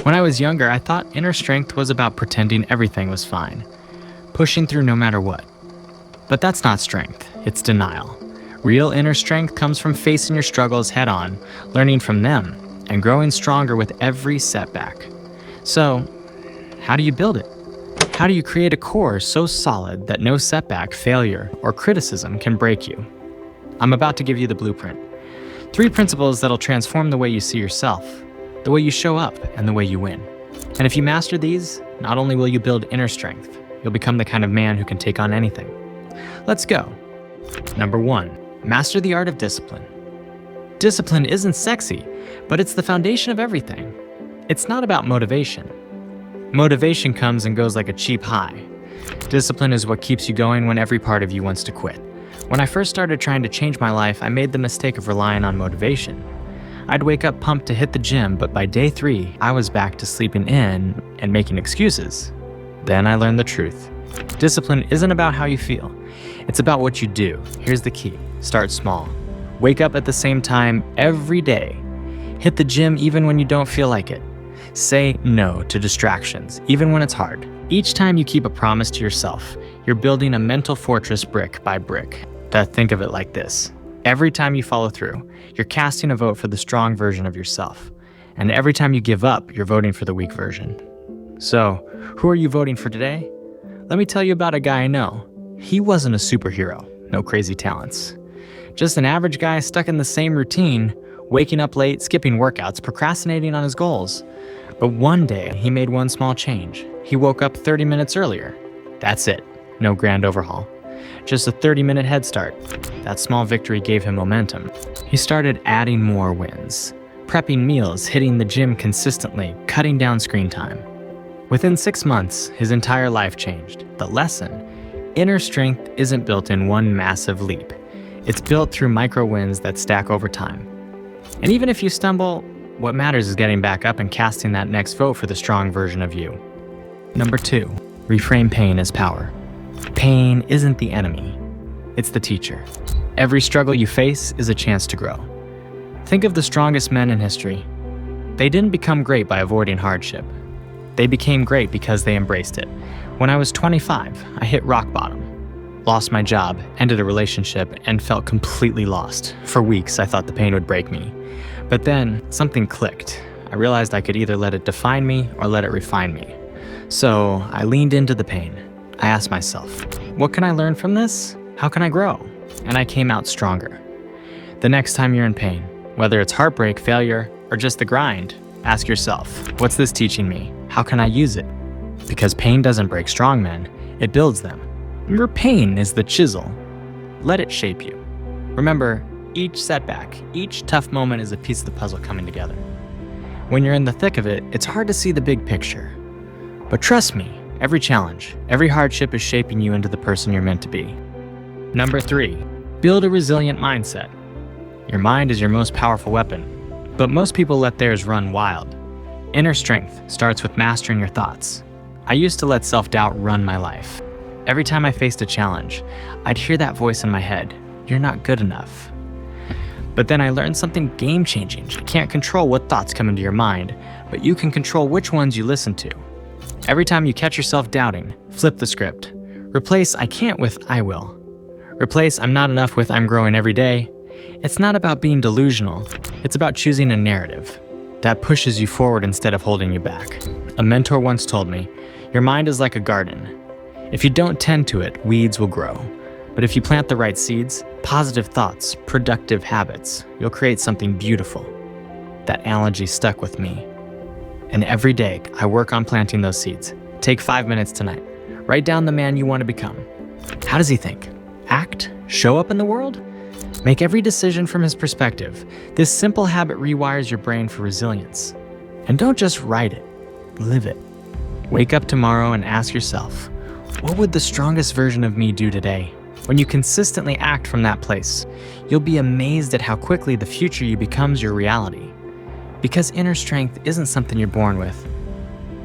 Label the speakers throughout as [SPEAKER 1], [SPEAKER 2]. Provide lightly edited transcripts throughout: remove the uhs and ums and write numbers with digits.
[SPEAKER 1] When I was younger, I thought inner strength was about pretending everything was fine, pushing through no matter what. But that's not strength, it's denial. Real inner strength comes from facing your struggles head on, learning from them, and growing stronger with every setback. So, how do you build it? How do you create a core so solid that no setback, failure, or criticism can break you? I'm about to give you the blueprint. 3 principles that'll transform the way you see yourself, the way you show up, and the way you win. And if you master these, not only will you build inner strength, you'll become the kind of man who can take on anything. Let's go. Number 1, master the art of discipline. Discipline isn't sexy, but it's the foundation of everything. It's not about motivation. Motivation comes and goes like a cheap high. Discipline is what keeps you going when every part of you wants to quit. When I first started trying to change my life, I made the mistake of relying on motivation. I'd wake up pumped to hit the gym, but by day 3, I was back to sleeping in and making excuses. Then I learned the truth. Discipline isn't about how you feel. It's about what you do. Here's the key. Start small. Wake up at the same time every day. Hit the gym even when you don't feel like it. Say no to distractions, even when it's hard. Each time you keep a promise to yourself, you're building a mental fortress brick by brick. Think of it like this. Every time you follow through, you're casting a vote for the strong version of yourself. And every time you give up, you're voting for the weak version. So, who are you voting for today? Let me tell you about a guy I know. He wasn't a superhero, no crazy talents. Just an average guy stuck in the same routine, waking up late, skipping workouts, procrastinating on his goals. But one day, he made one small change. He woke up 30 minutes earlier. That's it. No grand overhaul. Just a 30-minute head start. That small victory gave him momentum. He started adding more wins. Prepping meals, hitting the gym consistently, cutting down screen time. Within 6 months, his entire life changed. The lesson: inner strength isn't built in one massive leap. It's built through micro wins that stack over time. And even if you stumble, what matters is getting back up and casting that next vote for the strong version of you. Number 2, reframe pain as power. Pain isn't the enemy, it's the teacher. Every struggle you face is a chance to grow. Think of the strongest men in history. They didn't become great by avoiding hardship. They became great because they embraced it. When I was 25, I hit rock bottom. Lost my job, ended a relationship, and felt completely lost. For weeks, I thought the pain would break me. But then, something clicked. I realized I could either let it define me or let it refine me. So, I leaned into the pain. I asked myself, what can I learn from this? How can I grow? And I came out stronger. The next time you're in pain, whether it's heartbreak, failure, or just the grind, ask yourself, what's this teaching me? How can I use it? Because pain doesn't break strong men, it builds them. Your pain is the chisel. Let it shape you. Remember, each setback, each tough moment is a piece of the puzzle coming together. When you're in the thick of it, it's hard to see the big picture. But trust me, every challenge, every hardship is shaping you into the person you're meant to be. Number 3, build a resilient mindset. Your mind is your most powerful weapon, but most people let theirs run wild. Inner strength starts with mastering your thoughts. I used to let self-doubt run my life. Every time I faced a challenge, I'd hear that voice in my head, you're not good enough. But then I learned something game-changing. You can't control what thoughts come into your mind, but you can control which ones you listen to. Every time you catch yourself doubting, flip the script. Replace I can't with I will. Replace I'm not enough with I'm growing every day. It's not about being delusional. It's about choosing a narrative that pushes you forward instead of holding you back. A mentor once told me, your mind is like a garden. If you don't tend to it, weeds will grow. But if you plant the right seeds, positive thoughts, productive habits, you'll create something beautiful. That analogy stuck with me. And every day, I work on planting those seeds. Take 5 minutes tonight. Write down the man you want to become. How does he think? Act? Show up in the world? Make every decision from his perspective. This simple habit rewires your brain for resilience. And don't just write it, live it. Wake up tomorrow and ask yourself, what would the strongest version of me do today? When you consistently act from that place, you'll be amazed at how quickly the future you becomes your reality. Because inner strength isn't something you're born with.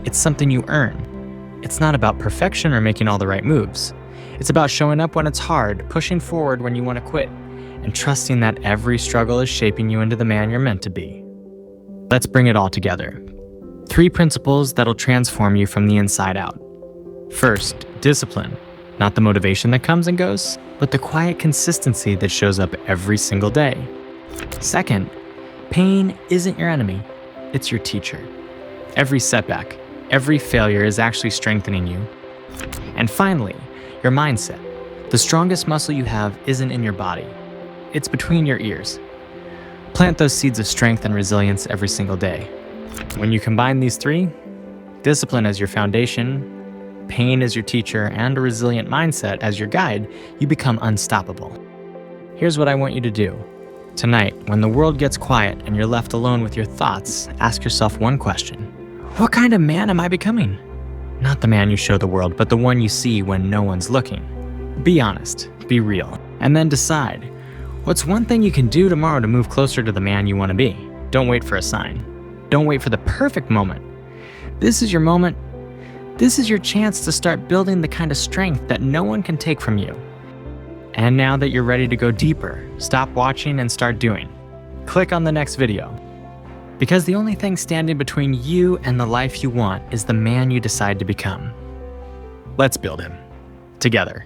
[SPEAKER 1] It's something you earn. It's not about perfection or making all the right moves. It's about showing up when it's hard, pushing forward when you want to quit, and trusting that every struggle is shaping you into the man you're meant to be. Let's bring it all together. 3 principles that'll transform you from the inside out. First, discipline. Not the motivation that comes and goes, but the quiet consistency that shows up every single day. Second, pain isn't your enemy, it's your teacher. Every setback, every failure is actually strengthening you. And finally, your mindset. The strongest muscle you have isn't in your body, it's between your ears. Plant those seeds of strength and resilience every single day. When you combine these 3, discipline as your foundation, pain as your teacher, and a resilient mindset as your guide, you become unstoppable. Here's what I want you to do. Tonight, when the world gets quiet and you're left alone with your thoughts, ask yourself one question. What kind of man am I becoming? Not the man you show the world, but the one you see when no one's looking. Be honest, be real, and then decide, what's one thing you can do tomorrow to move closer to the man you want to be? Don't wait for a sign. Don't wait for the perfect moment. This is your moment. This is your chance to start building the kind of strength that no one can take from you. And now that you're ready to go deeper, stop watching and start doing. Click on the next video. Because the only thing standing between you and the life you want is the man you decide to become. Let's build him together.